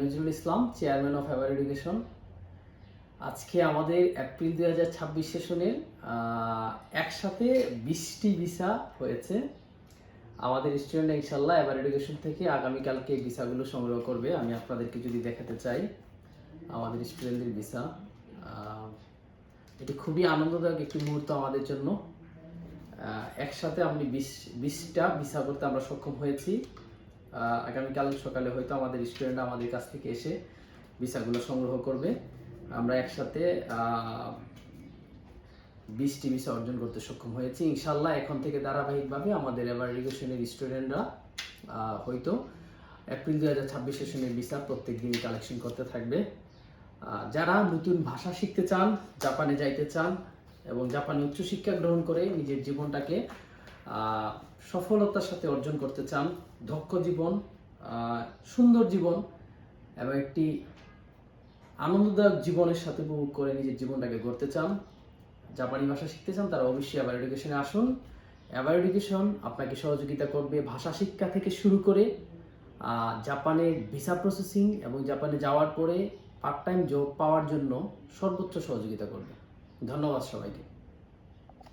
Nazrul Islam, chairman of higher education. আজকে আমাদের April 2026 সেশনের একসাথে 20টি ভিসা হয়েছে। আমাদের স্টুডেন্ট ইনশাল্লাহ হায়ার এডুকেশন থেকে আগামীকালকে ভিসাগুলো সংগ্রহ করবে। আমি আপনাদেরকে যদি দেখাতে চাই আমাদের স্টুডেন্টদের ভিসা, এটি খুবই আনন্দদায়ক একটি মুহূর্ত আমাদের জন্য। একসাথে আমি 20টা ভিসা করতে আমরা সক্ষম হয়েছি। আগামীকাল সকালে হয়তো আমাদের স্টুডেন্টরা আমাদের কাছ থেকে এসে ভিসাগুলো সংগ্রহ করবে। আমরা একসাথে 20টি ভিসা অর্জন করতে সক্ষম হয়েছি ইনশাল্লাহ। এখন থেকে ধারাবাহিকভাবে আমাদের হায়ার এডুকেশনের স্টুডেন্টরা হয়তো এপ্রিল 2026 সেশনের ভিসা প্রত্যেক দিন কালেকশন করতে থাকবে। যারা নতুন ভাষা শিখতে চান, জাপানে যাইতে চান এবং জাপানে উচ্চশিক্ষা গ্রহণ করে নিজের জীবনটাকে সফলতার সাথে অর্জন করতে চান, দক্ষ জীবন, সুন্দর জীবন এবং একটি আনন্দদায়ক জীবনের সাথে উপভোগ করে নিজের জীবনটাকে গড়তে চান, জাপানি ভাষা শিখতে চান, তারা অবশ্যই হায়ার এডুকেশনে আসুন। হায়ার এডুকেশন আপনাকে সহযোগিতা করবে ভাষা শিক্ষা থেকে শুরু করে জাপানের ভিসা প্রসেসিং এবং জাপানে যাওয়ার পরে পার্ট টাইম জব পাওয়ার জন্য সর্বোচ্চ সহযোগিতা করবে। ধন্যবাদ সবাইকে।